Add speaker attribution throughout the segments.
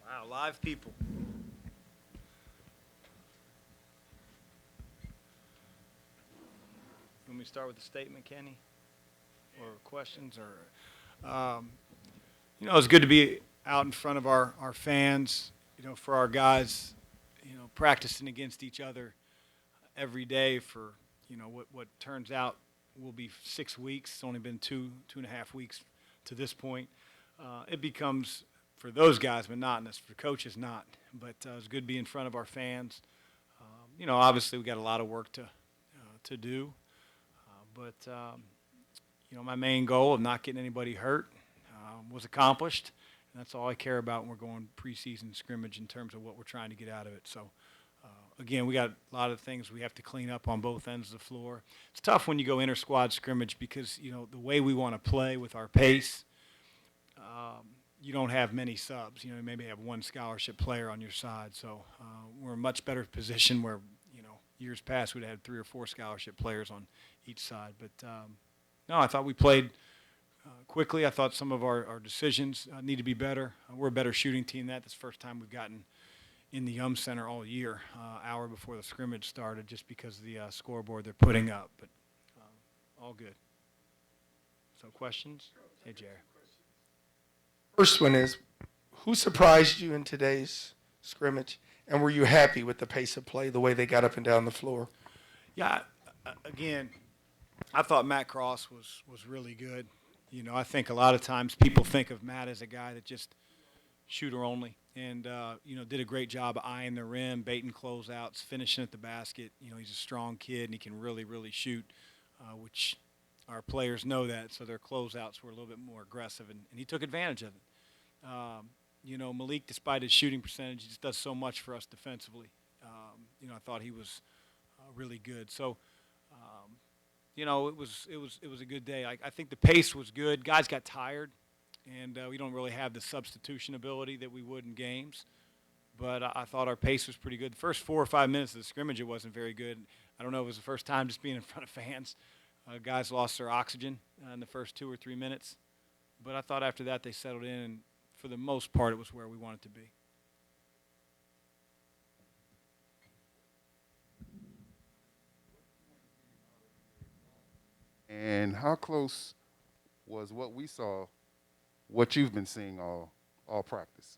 Speaker 1: Wow, live people. Let me start with the statement, Kenny, or questions, or it's good to be out in front of our fans. For our guys, practicing against each other every day for what turns out will be 6 weeks. It's only been 2.5 weeks to this point. It becomes for those guys monotonous. For coaches, not. But it's good to be in front of our fans. Obviously we got a lot of work to do. But my main goal of not getting anybody hurt was accomplished. And that's all I care about when we're going preseason scrimmage in terms of what we're trying to get out of it. So, again, we got a lot of things we have to clean up on both ends of the floor. It's tough when you go inter-squad scrimmage because, the way we want to play with our pace, you don't have many subs. You maybe have one scholarship player on your side. So we're in a much better position where, years past we'd had 3 or 4 scholarship players on each side. But, no, I thought we played quickly. I thought some of our decisions need to be better. We're a better shooting team than that. This is the first time we've gotten in the Center all year, hour before the scrimmage started, just because of the scoreboard they're putting up. But all good. So questions? Hey, Jerry.
Speaker 2: First one is, who surprised you in today's scrimmage, and were you happy with the pace of play, the way they got up and down the floor?
Speaker 1: Yeah, again, I thought Matt Cross was really good. I think a lot of times people think of Matt as a guy that just shooter only, and did a great job of eyeing the rim, baiting closeouts, finishing at the basket. He's a strong kid and he can really, really shoot, which our players know that. So their closeouts were a little bit more aggressive, and he took advantage of it. Malik, despite his shooting percentage, he just does so much for us defensively. I thought he was really good. So. It was a good day. I think the pace was good. Guys got tired, and we don't really have the substitution ability that we would in games. But I thought our pace was pretty good. The first 4 or 5 minutes of the scrimmage, it wasn't very good. I don't know if it was the first time just being in front of fans. Guys lost their oxygen in the first 2 or 3 minutes. But I thought after that they settled in, and for the most part it was where we wanted to be.
Speaker 3: And how close was what we saw, what you've been seeing all practice?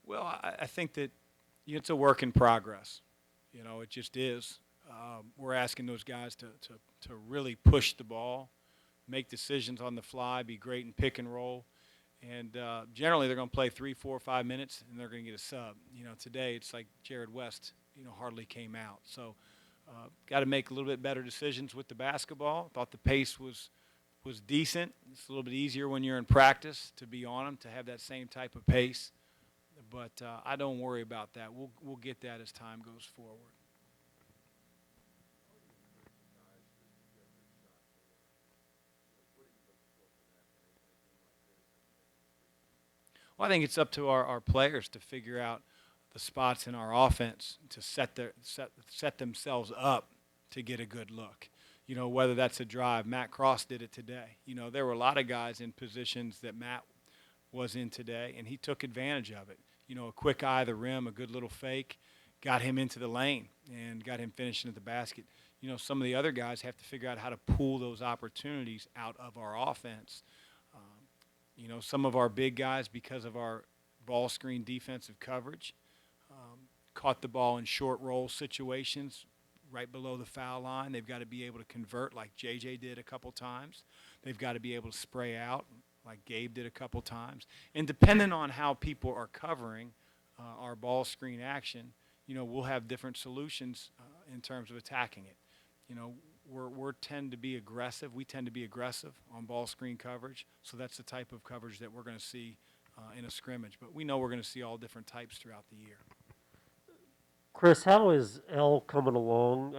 Speaker 1: Well, I think that it's a work in progress. It just is. We're asking those guys to really push the ball, make decisions on the fly, be great in pick and roll. And generally they're going to play 3, 4, 5 minutes, and they're going to get a sub. Today it's like Jared West, hardly came out. So got to make a little bit better decisions with the basketball. Thought the pace was decent. It's a little bit easier when you're in practice to be on them, to have that same type of pace. But I don't worry about that. We'll get that as time goes forward. Well, I think it's up to our players to figure out the spots in our offense to set themselves up to get a good look. Whether that's a drive. Matt Cross did it today. There were a lot of guys in positions that Matt was in today, and he took advantage of it. A quick eye of the rim, a good little fake, got him into the lane and got him finishing at the basket. Some of the other guys have to figure out how to pull those opportunities out of our offense. Some of our big guys, because of our ball screen defensive coverage, caught the ball in short roll situations right below the foul line. They've got to be able to convert like JJ did a couple times. They've got to be able to spray out like Gabe did a couple times. And depending on how people are covering our ball screen action, we'll have different solutions in terms of attacking it. We tend to be aggressive. We tend to be aggressive on ball screen coverage, so that's the type of coverage that we're going to see in a scrimmage. But we know we're going to see all different types throughout the year.
Speaker 4: Chris, how is L coming along?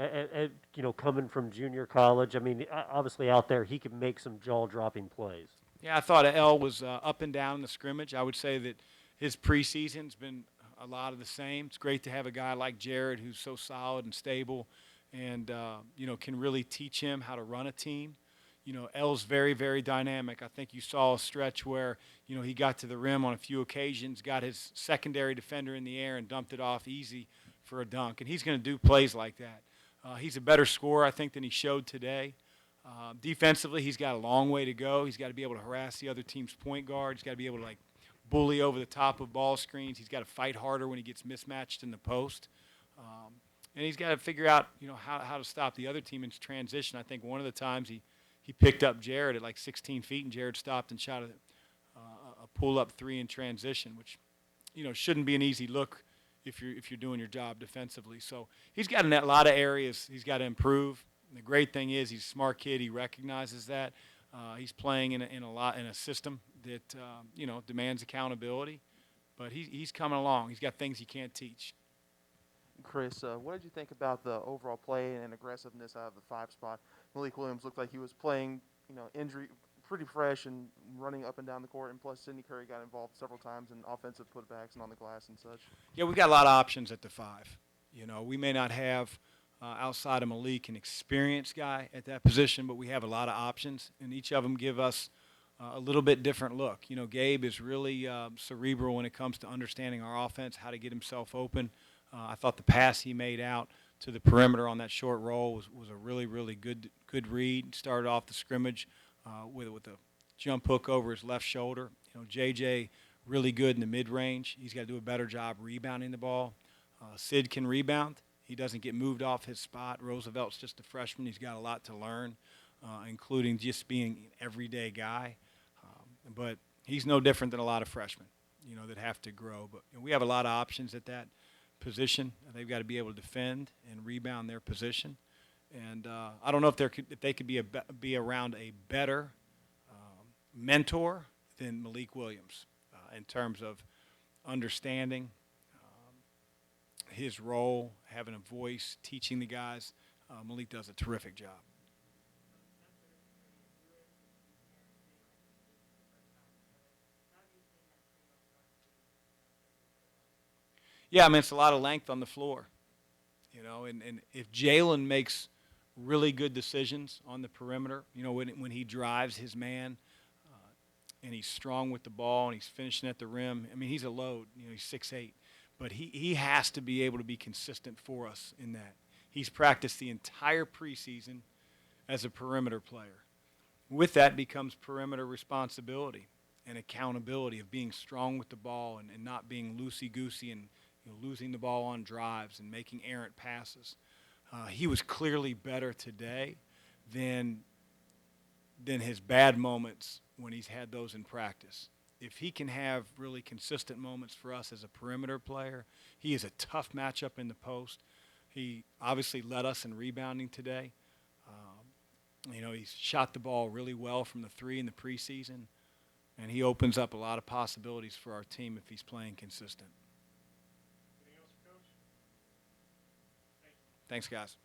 Speaker 4: Coming from junior college. I mean, obviously out there he can make some jaw-dropping plays.
Speaker 1: Yeah, I thought L was up and down in the scrimmage. I would say that his preseason's been a lot of the same. It's great to have a guy like Jared who's so solid and stable, and can really teach him how to run a team. L's very, very dynamic. I think you saw a stretch where, he got to the rim on a few occasions, got his secondary defender in the air and dumped it off easy for a dunk. And he's going to do plays like that. He's a better scorer, I think, than he showed today. Defensively, he's got a long way to go. He's got to be able to harass the other team's point guard. He's got to be able to, bully over the top of ball screens. He's got to fight harder when he gets mismatched in the post. And he's got to figure out, how to stop the other team in transition. I think one of the times he picked up Jared at 16 feet, and Jared stopped and shot a pull-up three in transition, which, shouldn't be an easy look if you're doing your job defensively. So he's got a lot of areas he's got to improve. And the great thing is he's a smart kid. He recognizes that. He's playing in a system that demands accountability, but he's coming along. He's got things he can't teach.
Speaker 5: Chris, what did you think about the overall play and aggressiveness out of the 5 spot? Malik Williams looked like he was playing, injury pretty fresh and running up and down the court, and plus Sidney Curry got involved several times in offensive putbacks and on the glass and such.
Speaker 1: Yeah, we've got a lot of options at the 5. We may not have outside of Malik an experienced guy at that position, but we have a lot of options, and each of them give us a little bit different look. Gabe is really cerebral when it comes to understanding our offense, how to get himself open. I thought the pass he made out to the perimeter on that short roll was a really, really good read. Started off the scrimmage with a jump hook over his left shoulder. JJ really good in the mid-range. He's got to do a better job rebounding the ball. Sid can rebound. He doesn't get moved off his spot. Roosevelt's just a freshman. He's got a lot to learn, including just being an everyday guy. But he's no different than a lot of freshmen, that have to grow. But we have a lot of options at that position. They've got to be able to defend and rebound their position. And I don't know if they could be around a better mentor than Malik Williams in terms of understanding his role, having a voice, teaching the guys. Malik does a terrific job. Yeah, it's a lot of length on the floor, and if Jalen makes really good decisions on the perimeter, when he drives his man and he's strong with the ball and he's finishing at the rim, he's a load, he's 6'8", but he has to be able to be consistent for us in that. He's practiced the entire preseason as a perimeter player. With that becomes perimeter responsibility and accountability of being strong with the ball and not being loosey-goosey and losing the ball on drives and making errant passes. He was clearly better today than his bad moments when he's had those in practice. If he can have really consistent moments for us as a perimeter player, he is a tough matchup in the post. He obviously led us in rebounding today. He's shot the ball really well from the 3 in the preseason, and he opens up a lot of possibilities for our team if he's playing consistent. Thanks, guys.